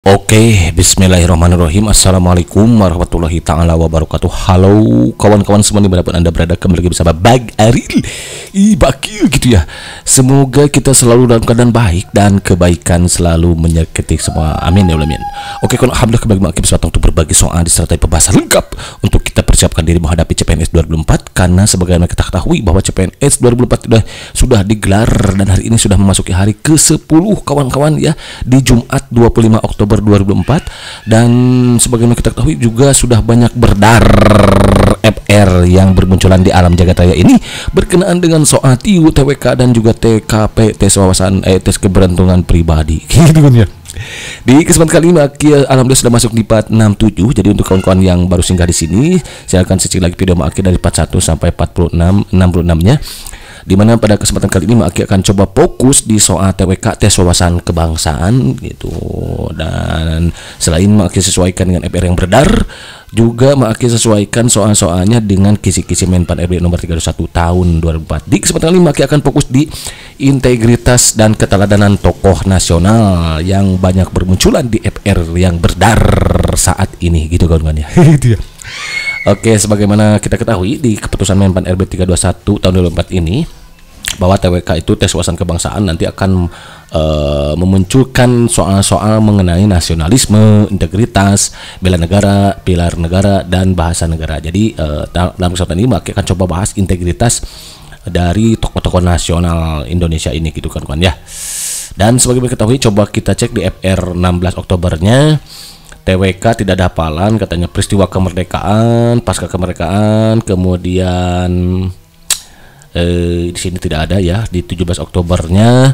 Oke, bismillahirrahmanirrahim. Assalamualaikum warahmatullahi ta'ala wabarakatuh. Halo kawan-kawan semua dimanapun anda berada, kembali lagi bersama Bang Aril Bakil gitu ya. Semoga kita selalu dalam keadaan baik dan kebaikan selalu menyertai semua, amin ya Allah amin. Oke, alhamdulillah kembali lagi bersama untuk berbagi soal disertai pembahasan lengkap untuk kita persiapkan diri menghadapi CPNS 2004. Karena sebagaimana kita ketahui bahwa CPNS 2004 sudah digelar dan hari ini sudah memasuki hari ke-10 kawan-kawan ya, di Jumat 25 Oktober 2004. Dan sebagaimana kita ketahui juga sudah banyak berdar FR yang bermunculan di alam jagat raya ini berkenaan dengan soal TIU, TWK dan juga TKP, tes wawasan tes keberuntungan pribadi gitu kan ya. Di kesempatan kali ini alhamdulillah sudah masuk di part 67. Jadi untuk kawan-kawan yang baru singgah di sini, saya akan cicil lagi video Maki dari part 1 sampai 66-nya. Dimana pada kesempatan kali ini Maki akan coba fokus di soal TWK, tes wawasan kebangsaan gitu. Dan selain Maki sesuaikan dengan FR yang beredar, juga Maki sesuaikan soal-soalnya dengan kisi-kisi Menpan RB nomor 31 tahun 2004. Di kesempatan kali ini Maki akan fokus di integritas dan keteladanan tokoh nasional yang banyak bermunculan di FR yang beredar saat ini gitu kawan-kawan ya. Gitu ya. Oke, sebagaimana kita ketahui di keputusan Menpan RB 321 tahun 2004 ini, bahwa TWK itu tes wawasan kebangsaan nanti akan memunculkan soal-soal mengenai nasionalisme, integritas, bela negara, pilar negara, dan bahasa negara. Jadi dalam kesempatan ini akan coba bahas integritas dari tokoh-tokoh nasional Indonesia ini gitu kan ya. Dan sebagai ketahui, coba kita cek di FR 16 Oktobernya. TWK tidak ada hafalan, katanya peristiwa kemerdekaan, pasca kemerdekaan, kemudian di sini tidak ada ya. Di 17 Oktobernya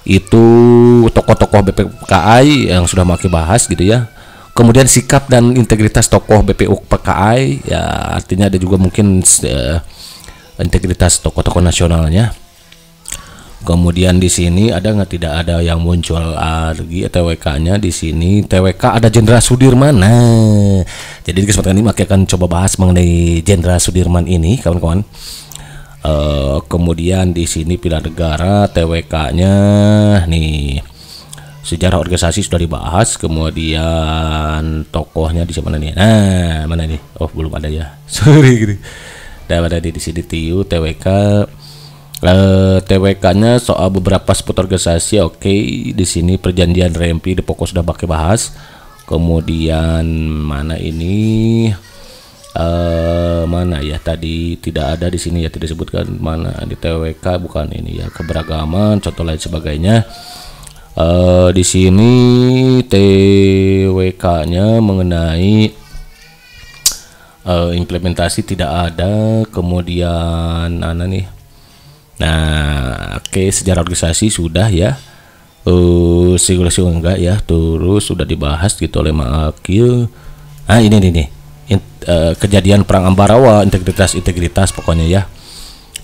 itu tokoh-tokoh BPKI yang sudah Maki bahas gitu ya. Kemudian sikap dan integritas tokoh BPU PKI ya, artinya ada juga mungkin integritas tokoh-tokoh nasionalnya. Kemudian di sini ada nggak, tidak ada yang muncul lagi TWK-nya di sini. TWK ada Jenderal Sudirman. Nah, jadi di kesempatan ini Maki akan coba bahas mengenai Jenderal Sudirman ini, kawan-kawan. Kemudian di sini pilar negara, TWK-nya nih, sejarah organisasi sudah dibahas. Kemudian tokohnya di mana nih? Nah, mana nih? Oh, belum ada ya. Sorry gitu. Dan ada di sini TIU, TWK. TWK-nya soal beberapa spot organisasi. Oke, di sini perjanjian Rempi di pokok sudah pakai bahas. Kemudian mana ini? Mana ya, tadi tidak ada di sini ya, tidak disebutkan mana di TWK, bukan ini ya, keberagaman, contoh lain sebagainya. Di sini TWK-nya mengenai implementasi tidak ada. Kemudian mana nih? Nah, oke, sejarah organisasi sudah ya. Sirkulasi enggak ya, terus sudah dibahas gitu oleh Maki. Nah, ini nih. Kejadian perang Ambarawa, integritas pokoknya ya.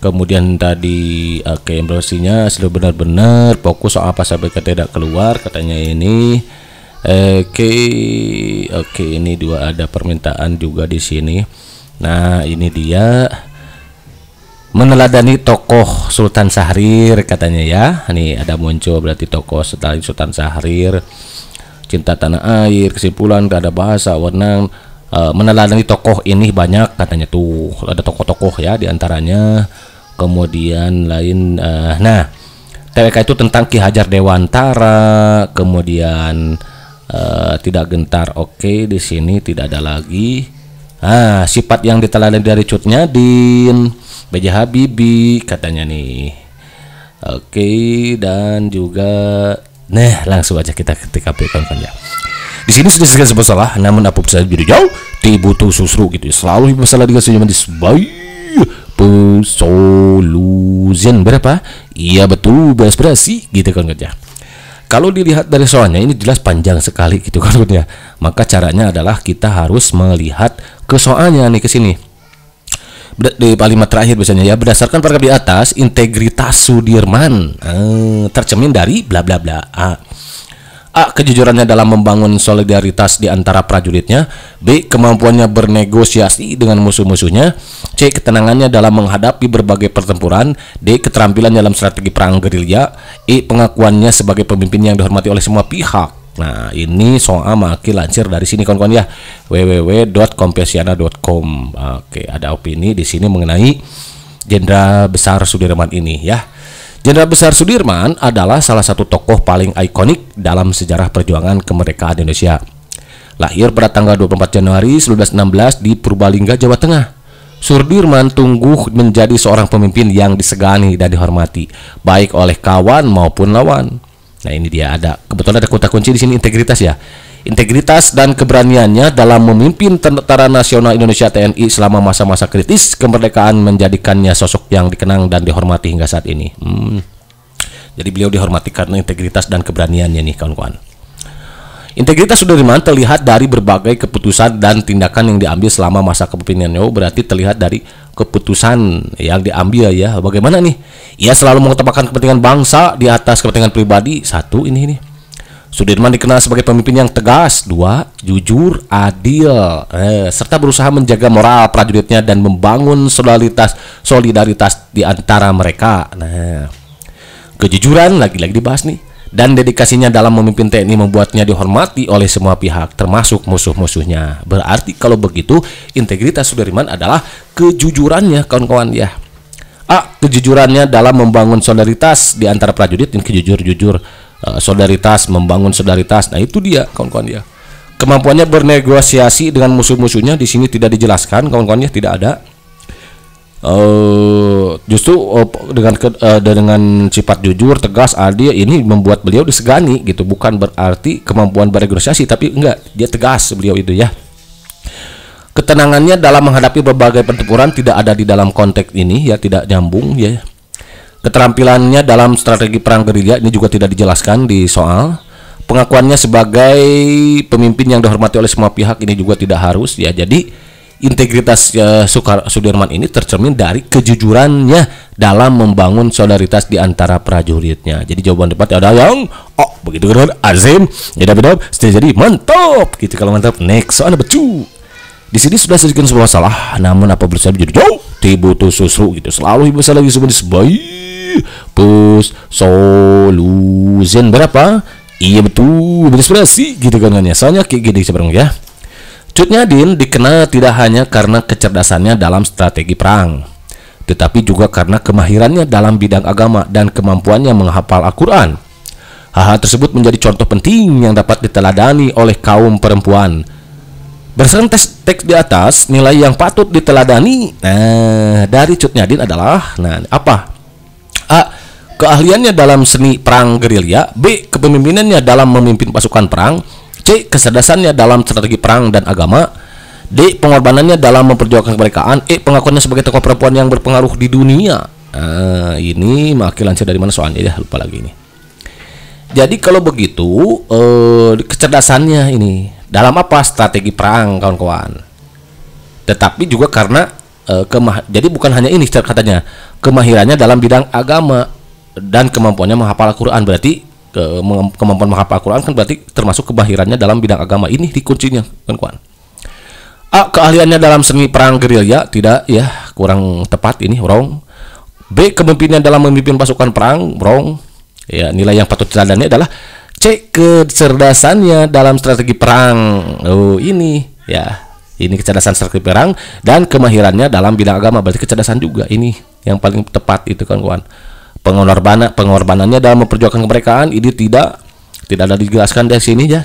Kemudian tadi embelosinya sudah benar-benar fokus soal apa sampai tidak keluar katanya ini. Oke, ini dua ada permintaan juga di sini. Nah, ini dia meneladani tokoh Sultan Syahrir katanya ya. Nih ada muncul berarti tokoh setelah Sultan Syahrir, cinta tanah air, kesimpulan ada bahasa wenang. Meneladani tokoh ini banyak katanya tuh, ada tokoh-tokoh ya diantaranya. Kemudian lain nah, TWK itu tentang Ki Hajar Dewantara. Kemudian tidak gentar. Oke, di sini tidak ada lagi. Sifat yang diteladani dari Cut Nyadin, B.J. Habibie katanya nih. Oke, dan juga nah langsung aja kita ketik kawan ya. Di sini sudah segala masalah, namun apa bisa jadi jauh dibutuh susru gitu. Selalu masalah dikasih zaman di sebaik pesolusian berapa? Iya betul, berekspresi gitu kan ya. Kalau dilihat dari soalnya ini jelas panjang sekali gitu kan ya. Maka caranya adalah kita harus melihat ke soalnya nih, ke sini. Di kalimat terakhir biasanya ya, berdasarkan paragraf di atas, integritas Sudirman tercermin dari bla bla bla. A. Kejujurannya dalam membangun solidaritas di antara prajuritnya. B. Kemampuannya bernegosiasi dengan musuh-musuhnya. C. Ketenangannya dalam menghadapi berbagai pertempuran. D. Keterampilan dalam strategi perang gerilya. E. Pengakuannya sebagai pemimpin yang dihormati oleh semua pihak. Nah, ini soal makin lansir dari sini kawan-kawan ya, www.kompasiana.com. Oke, ada opini di sini mengenai Jenderal Besar Sudirman ini ya. Jenderal Besar Sudirman adalah salah satu tokoh paling ikonik dalam sejarah perjuangan kemerdekaan Indonesia. Lahir pada tanggal 24 Januari 1916 di Purbalingga, Jawa Tengah. Sudirman tumbuh menjadi seorang pemimpin yang disegani dan dihormati baik oleh kawan maupun lawan. Nah, ini dia, kebetulan ada kata kunci di sini, integritas ya. Integritas dan keberaniannya dalam memimpin Tentara Nasional Indonesia TNI selama masa-masa kritis kemerdekaan menjadikannya sosok yang dikenang dan dihormati hingga saat ini. Jadi beliau dihormati karena integritas dan keberaniannya nih kawan-kawan. Integritas Sudirman terlihat dari berbagai keputusan dan tindakan yang diambil selama masa kepemimpinannya. Berarti terlihat dari keputusan yang diambil ya. Bagaimana nih? Ia selalu mengutamakan kepentingan bangsa di atas kepentingan pribadi. Satu, ini. Sudirman dikenal sebagai pemimpin yang tegas. Dua, jujur, adil, serta berusaha menjaga moral prajuritnya dan membangun solidaritas di antara mereka. Nah, kejujuran lagi-lagi dibahas nih. Dan dedikasinya dalam memimpin TNI membuatnya dihormati oleh semua pihak, termasuk musuh-musuhnya. Berarti kalau begitu, integritas Sudirman adalah kejujurannya kawan-kawan ya. Kejujurannya dalam membangun solidaritas di antara prajurit, yang jujur, solidaritas, membangun solidaritas. Nah, itu dia kawan-kawan ya. Kemampuannya bernegosiasi dengan musuh-musuhnya di sini tidak dijelaskan kawan-kawan ya, tidak ada. Justru dengan sifat jujur, tegas, adil ini membuat beliau disegani gitu. Bukan berarti kemampuan bernegosiasi, tapi enggak, dia tegas beliau itu ya. Ketenangannya dalam menghadapi berbagai pertempuran tidak ada di dalam konteks ini ya, tidak nyambung ya. Keterampilannya dalam strategi perang gerilya ini juga tidak dijelaskan di soal. Pengakuannya sebagai pemimpin yang dihormati oleh semua pihak ini juga tidak harus ya. Jadi integritas Sudirman ini tercermin dari kejujurannya dalam membangun solidaritas di antara prajuritnya. Jadi jawaban tepat ada yang begitu kan, azim, tidak jadi mantap gitu. Kalau mantap, next soalnya becu. Di sini sudah sedikit sebuah masalah, namun apa berusaha jadi jauh tibutu susru gitu. Selalu ibu lagi sebagai pus solution berapa? Iya betul, berinspirasi gitu kan ya. Soalnya kayak gini sebenarnya ya. Cut Nyadin dikenal tidak hanya karena kecerdasannya dalam strategi perang, tetapi juga karena kemahirannya dalam bidang agama dan kemampuannya menghafal Al-Quran. Hal-hal tersebut menjadi contoh penting yang dapat diteladani oleh kaum perempuan. Berdasarkan teks di atas, nilai yang patut diteladani dari Cut Nyadin adalah apa? A. Keahliannya dalam seni perang gerilya. B. Kepemimpinannya dalam memimpin pasukan perang. C. Kecerdasannya dalam strategi perang dan agama. D. Pengorbanannya dalam memperjuangkan kemerdekaan. E. Pengakuannya sebagai tokoh perempuan yang berpengaruh di dunia. Ini makin lansir dari mana soalnya ya, lupa lagi ini. Jadi kalau begitu kecerdasannya ini dalam apa? Strategi perang kawan-kawan. Tetapi juga karena jadi bukan hanya ini katanya, kemahirannya dalam bidang agama dan kemampuannya menghafal Al-Quran. Berarti kemampuan menghafal Al-Quran kan berarti termasuk kemahirannya dalam bidang agama. Ini di kuncinya kawan-kawan. A. Keahliannya dalam seni perang gerilya, tidak ya, kurang tepat ini, wrong. B. Kepemimpinan dalam memimpin pasukan perang, wrong ya. Nilai yang patut diteladani adalah C. Kecerdasannya dalam strategi perang. Ini ya, ini kecerdasan strategi perang dan kemahirannya dalam bidang agama, berarti kecerdasan juga. Ini yang paling tepat itu kawan-kawan. Pengorbanannya dalam memperjuangkan kemerdekaan ini tidak ada dijelaskan dari sini ya.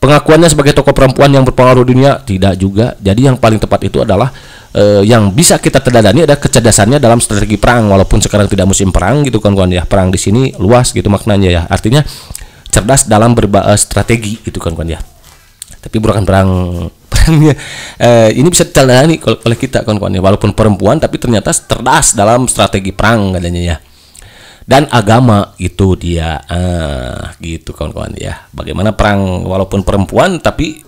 Pengakuannya sebagai tokoh perempuan yang berpengaruh di dunia tidak juga. Jadi yang paling tepat itu adalah yang bisa kita teladani ada kecerdasannya dalam strategi perang, walaupun sekarang tidak musim perang gitu kawan-kawan ya. Perang di sini luas gitu maknanya ya. Artinya cerdas dalam strategi itu kawan-kawan ya. Tapi bukan perangnya ini bisa diteladani oleh kita kawan-kawan ya. Walaupun perempuan tapi ternyata cerdas dalam strategi perang katanya ya. Dan agama itu dia gitu kawan-kawan ya. Bagaimana perang walaupun perempuan tapi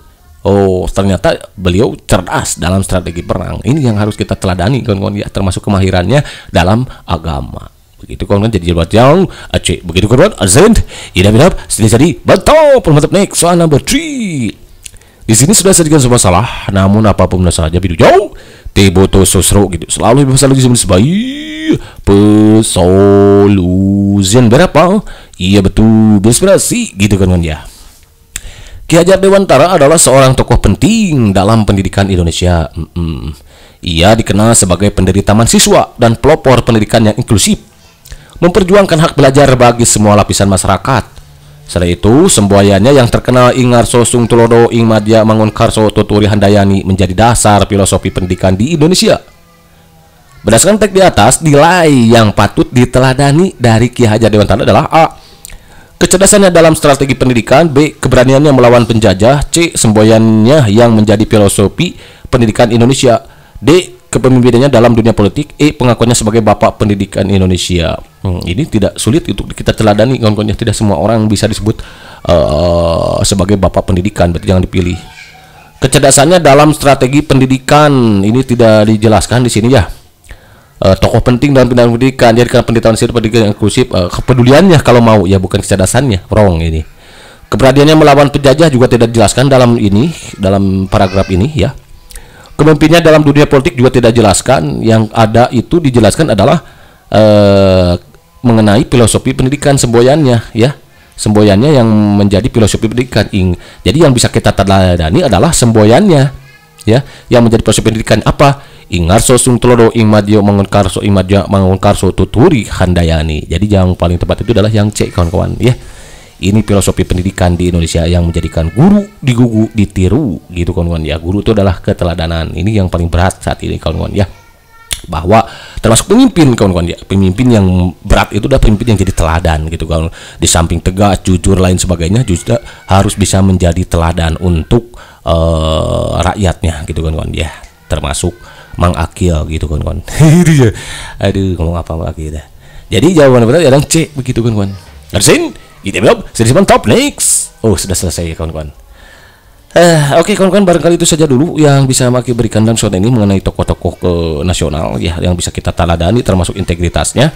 ternyata beliau cerdas dalam strategi perang. Ini yang harus kita teladani kawan-kawan ya, termasuk kemahirannya dalam agama. Begitu kawan-kawan, jadi buat yang Aceh. Begitu kawan-kawan, azend idap jadi betul mantap. Next soal number 3. Di sini sudah sedikit masalah, namun apapun saja bidu jauh tiboto sosro gitu. Selalu masalah lagi sebagai pesolution berapa? Iya betul, inspirasi gitu kan ya. Ki Hajar Dewantara adalah seorang tokoh penting dalam pendidikan Indonesia. Ia dikenal sebagai pendiri taman siswa dan pelopor pendidikan yang inklusif, memperjuangkan hak belajar bagi semua lapisan masyarakat. Selain itu, semboyannya yang terkenal ing ngarso sung tulodo ing madya mangun karso tuturi handayani menjadi dasar filosofi pendidikan di Indonesia. Berdasarkan teks di atas, nilai yang patut diteladani dari Ki Hajar Dewantara adalah A. Kecerdasannya dalam strategi pendidikan. B. Keberaniannya melawan penjajah. C. Semboyannya yang menjadi filosofi pendidikan Indonesia. D. Kepemimpinannya dalam dunia politik. E. Pengakuannya sebagai Bapak Pendidikan Indonesia. Ini tidak sulit untuk kita teladani, kawan-kawan. Tidak semua orang bisa disebut sebagai Bapak Pendidikan, berarti jangan dipilih. Kecerdasannya dalam strategi pendidikan ini tidak dijelaskan di sini ya. Tokoh penting dalam bidang pendidikan, jadi karena pendidikan inklusif, kepeduliannya kalau mau ya, bukan kecerdasannya, wrong ini. Keberaniannya melawan penjajah juga tidak dijelaskan dalam ini, dalam paragraf ini ya. Kepemimpinannya dalam dunia politik juga tidak dijelaskan. Yang ada itu dijelaskan adalah mengenai filosofi pendidikan, semboyannya ya, semboyannya yang menjadi filosofi pendidikan. Jadi yang bisa kita teladani adalah semboyannya ya, yang menjadi filosofi pendidikan apa? Ingarso sung tulodo ing madya mangun karso ing madya mangun karso tuturi handayani. Jadi yang paling tepat itu adalah yang C, kawan-kawan ya. Ini filosofi pendidikan di Indonesia yang menjadikan guru digugu ditiru gitu, kawan-kawan ya. Guru itu adalah keteladanan. Ini yang paling berat saat ini, kawan-kawan ya. Bahwa termasuk pemimpin, kawan-kawan ya. Pemimpin yang berat itu adalah pemimpin yang jadi teladan gitu, kawan. Di samping tegas, jujur, lain sebagainya, juga harus bisa menjadi teladan untuk rakyatnya gitu, kawan-kawan ya. Termasuk Mang Akil gitu, kawan-kawan. Aduh, ngomong apa Mang Akil dah. Jadi jawaban benar adalah C begitu, kawan-kawan. Ngerjain? Itu belum? Sudah mantap, next. Oh, sudah selesai, kawan-kawan. Oke, kawan-kawan, barangkali itu saja dulu yang bisa Maki berikan dalam soal ini mengenai tokoh-tokoh nasional ya, yang bisa kita teladani termasuk integritasnya.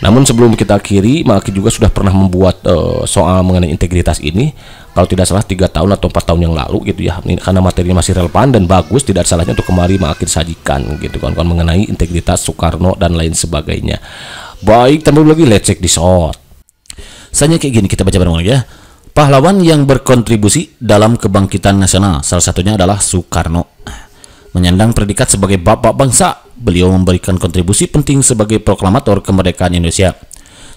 Namun sebelum kita akhiri, Maki juga sudah pernah membuat soal mengenai integritas ini, kalau tidak salah 3 tahun atau 4 tahun yang lalu gitu ya. Ini karena materinya masih relevan dan bagus, tidak salahnya untuk kembali Maki sajikan gitu, kawan-kawan, mengenai integritas Soekarno dan lain sebagainya. Baik, tambah lagi, let's check this out. Misalnya kayak gini, kita baca bareng-bareng ya. Pahlawan yang berkontribusi dalam kebangkitan nasional, salah satunya adalah Soekarno. Menyandang predikat sebagai bapak bangsa, beliau memberikan kontribusi penting sebagai proklamator kemerdekaan Indonesia.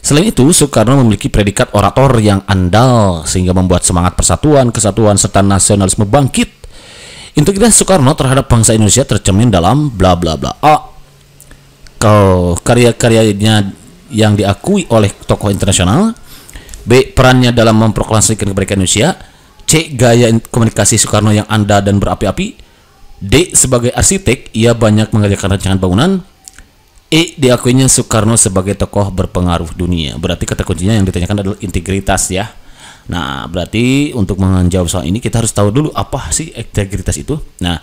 Selain itu, Soekarno memiliki predikat orator yang andal sehingga membuat semangat persatuan, kesatuan, serta nasionalisme bangkit. Integritas Soekarno terhadap bangsa Indonesia tercermin dalam bla bla bla. A. Karya-karyanya yang diakui oleh tokoh internasional. B. Perannya dalam memproklamasikan kemerdekaan Indonesia. C. Gaya komunikasi Soekarno yang andal dan berapi-api. D. Sebagai arsitek, ia banyak mengerjakan rancangan bangunan. E. Diakuinya Soekarno sebagai tokoh berpengaruh dunia. Berarti kata kuncinya yang ditanyakan adalah integritas ya. Nah, berarti untuk menjawab soal ini kita harus tahu dulu apa sih integritas itu. Nah,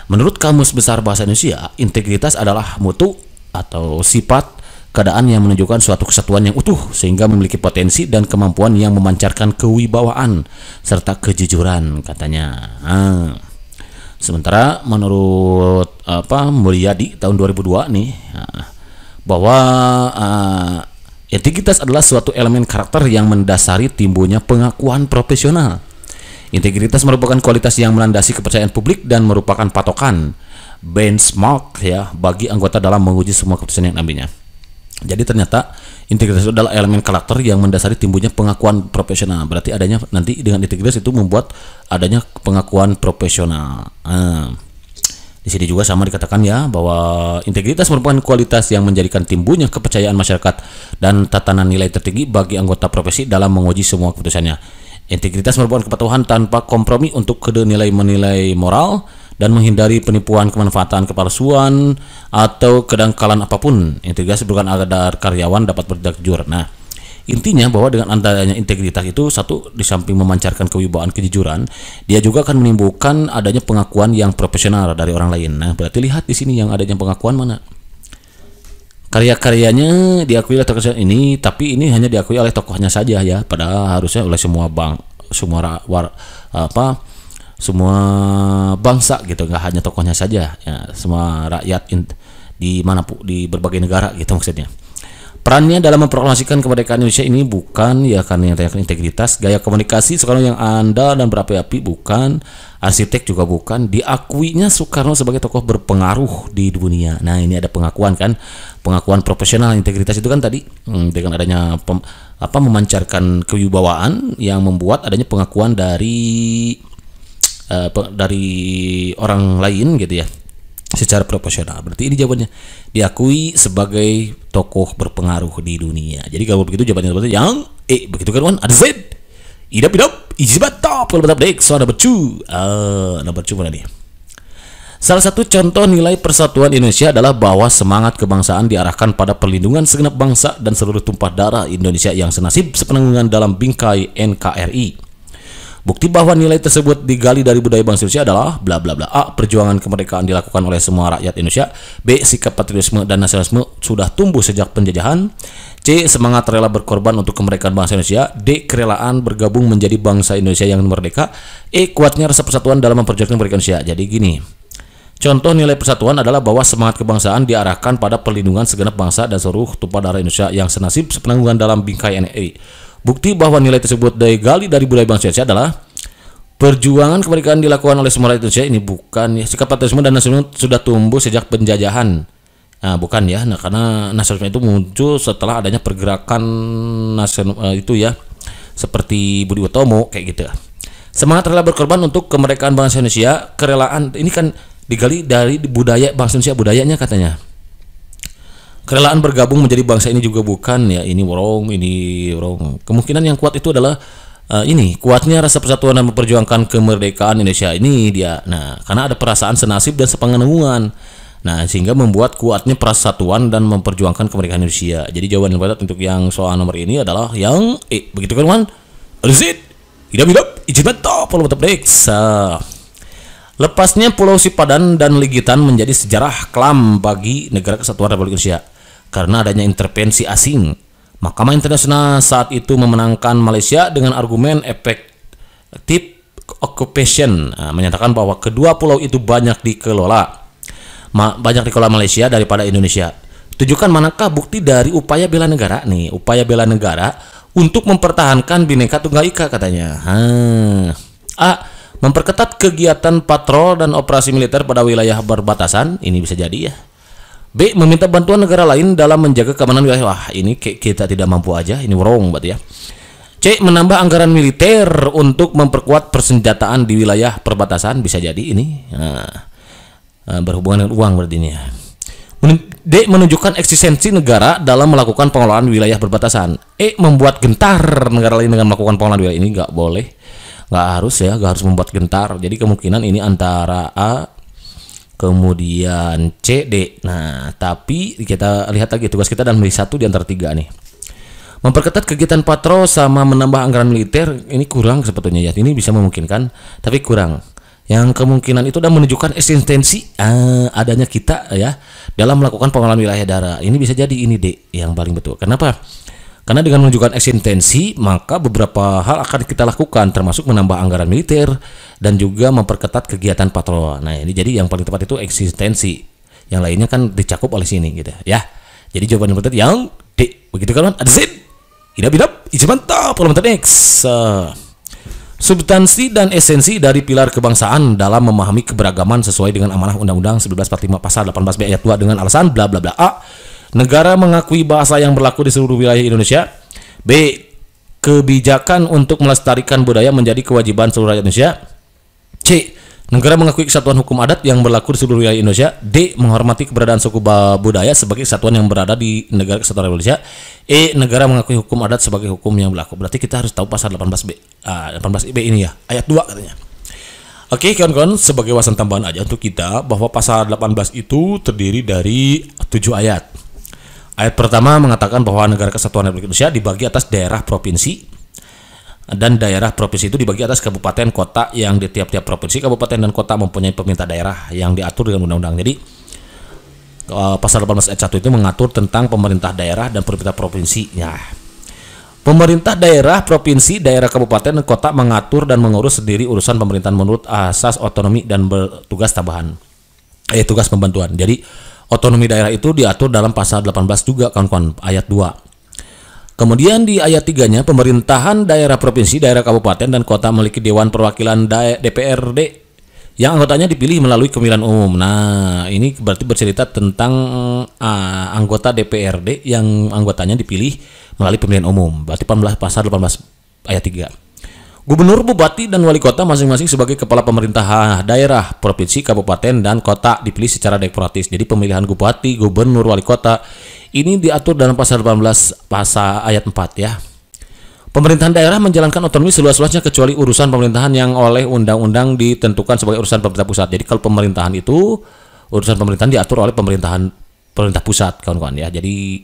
menurut Kamus Besar Bahasa Indonesia, integritas adalah mutu atau sifat keadaan yang menunjukkan suatu kesatuan yang utuh sehingga memiliki potensi dan kemampuan yang memancarkan kewibawaan serta kejujuran katanya. Sementara menurut Mulyadi tahun 2002 nih, bahwa integritas adalah suatu elemen karakter yang mendasari timbulnya pengakuan profesional. Integritas merupakan kualitas yang melandasi kepercayaan publik dan merupakan patokan benchmark ya bagi anggota dalam menguji semua keputusan yang diambilnya. Jadi ternyata integritas itu adalah elemen karakter yang mendasari timbulnya pengakuan profesional. Berarti adanya nanti dengan integritas itu membuat adanya pengakuan profesional. Di sini juga sama dikatakan ya bahwa integritas merupakan kualitas yang menjadikan timbulnya kepercayaan masyarakat dan tatanan nilai tertinggi bagi anggota profesi dalam menguji semua keputusannya. Integritas merupakan kepatuhan tanpa kompromi untuk nilai-nilai moral dan menghindari penipuan, kemanfaatan, kepalsuan, atau kedangkalan apapun. Integritas bukan agar karyawan dapat bertindak jujur. Nah, intinya bahwa dengan adanya integritas itu, satu, di samping memancarkan kewibawaan, kejujuran, dia juga akan menimbulkan adanya pengakuan yang profesional dari orang lain. Nah, berarti lihat di sini yang adanya pengakuan mana. Karya-karyanya diakui oleh tokoh ini, tapi ini hanya diakui oleh tokohnya saja ya. Padahal harusnya oleh semua semua bangsa gitu, nggak hanya tokohnya saja ya, semua rakyat di mana di berbagai negara gitu maksudnya. Perannya dalam memproklamasikan kemerdekaan Indonesia ini bukan ya karena yang integritas, gaya komunikasi Soekarno yang andal dan berapi-api bukan, arsitek juga bukan, diakuinya Soekarno sebagai tokoh berpengaruh di dunia. Nah ini ada pengakuan kan, pengakuan profesional integritas itu kan tadi dengan adanya memancarkan kewibawaan yang membuat adanya pengakuan dari orang lain gitu ya. Secara proporsional, berarti ini jawabannya diakui sebagai tokoh berpengaruh di dunia. Jadi kalau begitu jawabannya seperti yang begitu kan Wan, ada Z idap ijibat top kalau betap dek so number 2 number 2 mana nih. Salah satu contoh nilai persatuan Indonesia adalah bahwa semangat kebangsaan diarahkan pada perlindungan segenap bangsa dan seluruh tumpah darah Indonesia yang senasib sepenanggungan dalam bingkai NKRI. Bukti bahwa nilai tersebut digali dari budaya bangsa Indonesia adalah bla bla bla. A. Perjuangan kemerdekaan dilakukan oleh semua rakyat Indonesia. B. Sikap patriotisme dan nasionalisme sudah tumbuh sejak penjajahan. C. Semangat rela berkorban untuk kemerdekaan bangsa Indonesia. D. Kerelaan bergabung menjadi bangsa Indonesia yang merdeka. E. Kuatnya rasa persatuan dalam memperjuangkan kemerdekaan Indonesia. Jadi gini, contoh nilai persatuan adalah bahwa semangat kebangsaan diarahkan pada perlindungan segenap bangsa dan seluruh tumpah darah Indonesia yang senasib sepenanggungan dalam bingkai NKRI. Bukti bahwa nilai tersebut digali dari budaya bangsa Indonesia adalah perjuangan kemerdekaan dilakukan oleh semua rakyat Indonesia. Ini bukan ya, sikap patriotisme dan nasionalisme sudah tumbuh sejak penjajahan. Nah, bukan ya. Nah, karena nasionalisme itu muncul setelah adanya pergerakan nasional itu ya, seperti Budi Utomo kayak gitu. Semangat rela berkorban untuk kemerdekaan bangsa Indonesia, kerelaan ini kan digali dari budaya bangsa Indonesia, budayanya katanya. Kerelaan bergabung menjadi bangsa ini juga bukan ya, ini wrong. Kemungkinan yang kuat itu adalah ini kuatnya rasa persatuan dan memperjuangkan kemerdekaan Indonesia. Ini dia. Nah, karena ada perasaan senasib dan sepenanggungan. Nah, sehingga membuat kuatnya persatuan dan memperjuangkan kemerdekaan Indonesia. Jadi jawaban yang tepat untuk yang soal nomor ini adalah yang begitu kan, Wan? Rizid. Idap ijibat top kalau tetap deksa. Lepasnya Pulau Sipadan dan Ligitan menjadi sejarah kelam bagi negara kesatuan Republik Indonesia karena adanya intervensi asing. Mahkamah Internasional saat itu memenangkan Malaysia dengan argumen effective occupation, menyatakan bahwa kedua pulau itu banyak dikelola Malaysia daripada Indonesia. Tujukan manakah bukti dari upaya bela negara nih? Upaya bela negara untuk mempertahankan Bhinneka Tunggal Ika katanya. A. Memperketat kegiatan patrol dan operasi militer pada wilayah perbatasan. Ini bisa jadi ya. B. Meminta bantuan negara lain dalam menjaga keamanan wilayah. Wah, ini kita tidak mampu aja. Ini wrong berarti ya. C. Menambah anggaran militer untuk memperkuat persenjataan di wilayah perbatasan. Bisa jadi ini. Berhubungan dengan uang berarti ini ya. D. Menunjukkan eksistensi negara dalam melakukan pengelolaan wilayah perbatasan. E. Membuat gentar negara lain dengan melakukan pengelolaan wilayah. Ini nggak boleh. Nggak harus ya, nggak harus membuat gentar. Jadi kemungkinan ini antara A, kemudian C, D. Nah, tapi kita lihat lagi tugas kita dan milih satu di antara tiga nih. Memperketat kegiatan patrol sama menambah anggaran militer ini kurang sebetulnya ya. Ini bisa memungkinkan, tapi kurang. Yang kemungkinan itu dan menunjukkan eksistensi adanya kita ya dalam melakukan pengelolaan wilayah daerah. Ini bisa jadi ini D yang paling betul. Kenapa? Karena dengan menunjukkan eksistensi, maka beberapa hal akan kita lakukan, termasuk menambah anggaran militer dan juga memperketat kegiatan patrol. Nah, ini jadi yang paling tepat itu eksistensi. Yang lainnya kan dicakup oleh sini gitu ya. Jadi jawaban yang betul yang D. Begitu kan? Ada Z. Idap mantap. Kalau next. Substansi dan esensi dari pilar kebangsaan dalam memahami keberagaman sesuai dengan amanah Undang-Undang 1945 pasal 18B ayat 2 dengan alasan bla bla bla. A. Negara mengakui bahasa yang berlaku di seluruh wilayah Indonesia. B. Kebijakan untuk melestarikan budaya menjadi kewajiban seluruh rakyat Indonesia. C. Negara mengakui kesatuan hukum adat yang berlaku di seluruh wilayah Indonesia. D. Menghormati keberadaan suku budaya sebagai kesatuan yang berada di negara kesatuan Indonesia. E. Negara mengakui hukum adat sebagai hukum yang berlaku. Berarti kita harus tahu pasal 18B. 18B ini ya, ayat 2 katanya. Oke, kawan-kawan, sebagai wawasan tambahan aja untuk kita bahwa pasal 18 itu terdiri dari 7 ayat. Ayat pertama mengatakan bahwa negara kesatuan Republik Indonesia dibagi atas daerah provinsi, dan daerah provinsi itu dibagi atas kabupaten kota yang di tiap-tiap provinsi, kabupaten dan kota mempunyai pemerintah daerah yang diatur dengan undang-undang. Jadi pasal 18 ayat 1 itu mengatur tentang pemerintah daerah dan pemerintah provinsi. Ya. Pemerintah daerah, provinsi, daerah, kabupaten dan kota mengatur dan mengurus sendiri urusan pemerintahan menurut asas otonomi dan bertugas tambahan. Tugas pembantuan. Jadi Otonomi daerah itu diatur dalam pasal 18 juga kawan-kawan, ayat 2. Kemudian di ayat 3-nya, pemerintahan daerah provinsi, daerah kabupaten dan kota memiliki dewan perwakilan DPRD yang anggotanya dipilih melalui pemilihan umum. Nah, ini berarti bercerita tentang anggota DPRD yang anggotanya dipilih melalui pemilihan umum. Berarti pasal 18 ayat 3. Gubernur, bupati, dan wali kota masing-masing sebagai kepala pemerintah daerah, provinsi, kabupaten, dan kota dipilih secara demokratis. Jadi pemilihan bupati, gubernur, wali kota ini diatur dalam pasal 18 pasal ayat 4 ya. Pemerintahan daerah menjalankan otonomi seluas-luasnya kecuali urusan pemerintahan yang oleh undang-undang ditentukan sebagai urusan pemerintah pusat. Jadi kalau pemerintahan itu, urusan pemerintahan diatur oleh pemerintah pusat kawan-kawan ya. Jadi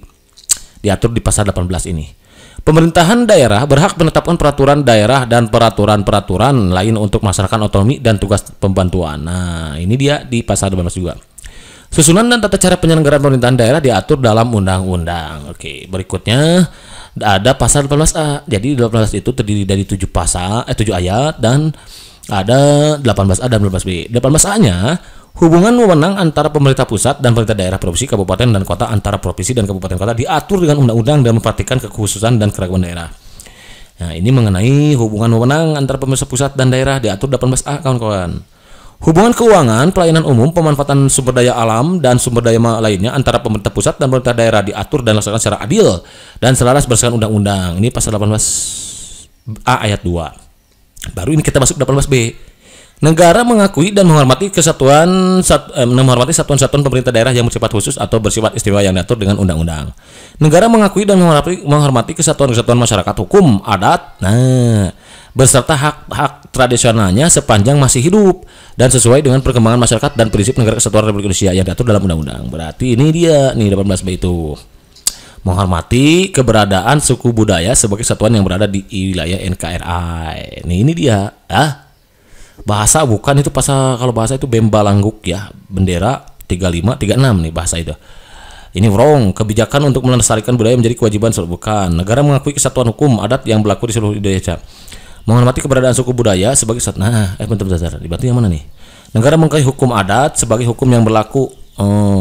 diatur di pasal 18 ini. Pemerintahan daerah berhak menetapkan peraturan daerah dan peraturan-peraturan lain untuk melaksanakan otonomi dan tugas pembantuan. Nah, ini dia di pasal 18 juga. Susunan dan tata cara penyelenggaraan pemerintahan daerah diatur dalam undang-undang. Oke, berikutnya ada pasal 18A. Jadi 18 itu terdiri dari 7 ayat dan ada 18A dan 18B. 18A-nya hubungan wewenang antara pemerintah pusat dan pemerintah daerah, provinsi, kabupaten, dan kota, antara provinsi dan kabupaten kota diatur dengan undang-undang dan memperhatikan kekhususan dan keragaman daerah. Nah, ini mengenai hubungan wewenang antara pemerintah pusat dan daerah diatur 18A kawan-kawan. Hubungan keuangan, pelayanan umum, pemanfaatan sumber daya alam, dan sumber daya lainnya antara pemerintah pusat dan pemerintah daerah diatur dan dilaksanakan secara adil dan selaras berdasarkan undang-undang. Ini pasal 18A ayat 2. Baru ini kita masuk 18B. Negara mengakui dan menghormati satuan-satuan pemerintah daerah yang bersifat khusus atau bersifat istimewa yang diatur dengan undang-undang. Negara mengakui dan menghormati kesatuan-kesatuan masyarakat, hukum, adat, beserta hak-hak tradisionalnya sepanjang masih hidup dan sesuai dengan perkembangan masyarakat dan prinsip negara kesatuan Republik Indonesia yang diatur dalam undang-undang. Berarti ini dia nih 18B itu. Menghormati keberadaan suku budaya sebagai satuan yang berada di wilayah NKRI. Ini dia. Bahasa bukan itu pasal, kalau bahasa itu Bembalangguk ya, bendera 35 36 nih bahasa itu. Ini wrong. Kebijakan untuk melestarikan budaya menjadi kewajiban bukan. Negara mengakui kesatuan hukum adat yang berlaku di seluruh Indonesia. Menghormati keberadaan suku budaya sebagai bentar. Dibantu yang mana nih? Negara mengakui hukum adat sebagai hukum yang berlaku.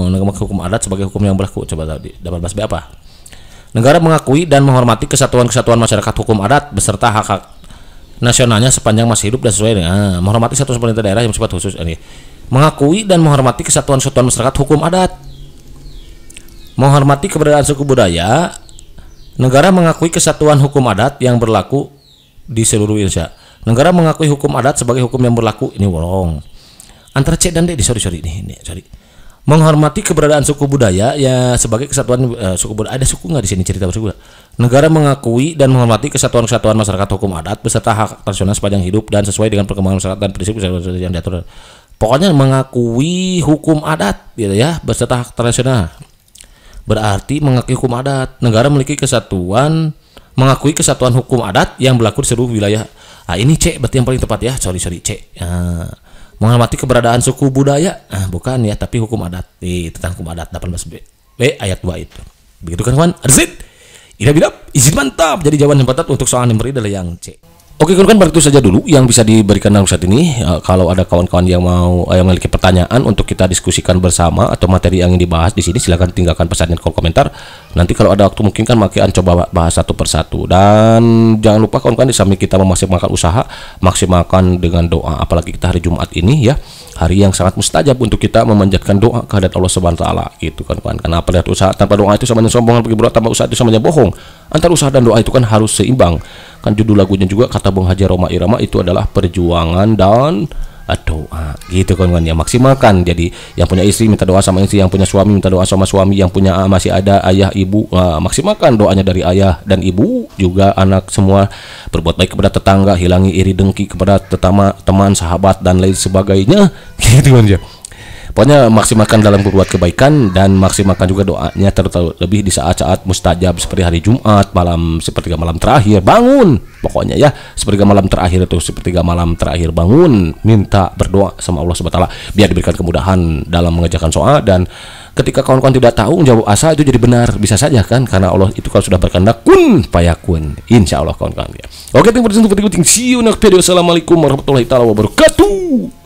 Negara mengakui hukum adat sebagai hukum yang berlaku. Coba tahu di 18B apa? Negara mengakui dan menghormati kesatuan-kesatuan masyarakat, hukum adat beserta hak-hak nasionalnya sepanjang masih hidup dan sesuai dengan menghormati satuan pemerintah daerah yang bersifat khusus. Ini mengakui dan menghormati kesatuan-kesatuan masyarakat, hukum adat, menghormati keberadaan suku budaya. Negara mengakui kesatuan hukum adat yang berlaku di seluruh Indonesia. Negara mengakui hukum adat sebagai hukum yang berlaku. Ini wrong. Antara C dan D. Sorry. Menghormati keberadaan suku budaya ya sebagai kesatuan suku budaya. Ada suku nggak di sini cerita suku? Negara mengakui dan menghormati kesatuan-kesatuan masyarakat, hukum adat beserta hak tradisional sepanjang hidup dan sesuai dengan perkembangan masyarakat dan prinsip yang diatur. Pokoknya mengakui hukum adat gitu ya beserta hak tradisional. Berarti mengakui hukum adat. Negara memiliki mengakui kesatuan hukum adat yang berlaku di seluruh wilayah. Ini C berarti yang paling tepat ya. Sorry C. Menghormati keberadaan suku budaya. Bukan ya, tapi hukum adat. Tentang hukum adat 18B ayat 2 itu. Begitu kan kawan? Arzit. Izin mantap. Jadi jawaban yang tepat untuk soal yang beri adalah yang C. Oke kawan-kawan, itu saja dulu yang bisa diberikan dalam saat ini. Kalau ada kawan-kawan yang memiliki pertanyaan untuk kita diskusikan bersama atau materi yang ingin dibahas di sini, silakan tinggalkan pesan dan kolom komentar. Nanti kalau ada waktu mungkin kan makin coba bahas satu persatu. Dan jangan lupa kawan-kawan, di samping kita memaksimalkan usaha, maksimalkan dengan doa. Apalagi kita hari Jumat ini ya, hari yang sangat mustajab untuk kita memanjatkan doa kehadirat Allah Subhanahu wa taala gitu kan kawan. Karena apa usaha tanpa doa itu sama dengan sombong, pergi berobat tanpa usaha itu sama dengan bohong. Antara usaha dan doa itu kan harus seimbang. Kan judul lagunya juga kata Bung Haji Roma Irama itu adalah perjuangan dan doa gitu kawan-kawan ya. Maksimalkan. Jadi yang punya istri minta doa sama istri, yang punya suami minta doa sama suami, yang punya masih ada ayah ibu, maksimalkan doanya dari ayah dan ibu, juga anak semua. Berbuat baik kepada tetangga, hilangi iri dengki kepada teman, sahabat dan lain sebagainya gitu kan ya. Pokoknya maksimalkan dalam berbuat kebaikan dan maksimalkan juga doanya, terlebih di saat-saat mustajab seperti hari Jumat, sepertiga malam terakhir bangun. Pokoknya ya, sepertiga malam terakhir bangun, minta berdoa sama Allah Subhanahu wa taala biar diberikan kemudahan dalam mengerjakan soal. Dan ketika kawan-kawan tidak tahu jawab asa itu jadi benar, bisa saja kan, karena Allah itu kalau sudah berkehendak kun fayakun, insya Allah kawan-kawan ya. Oke, terima kasih. See you next video. Assalamualaikum warahmatullahi wabarakatuh.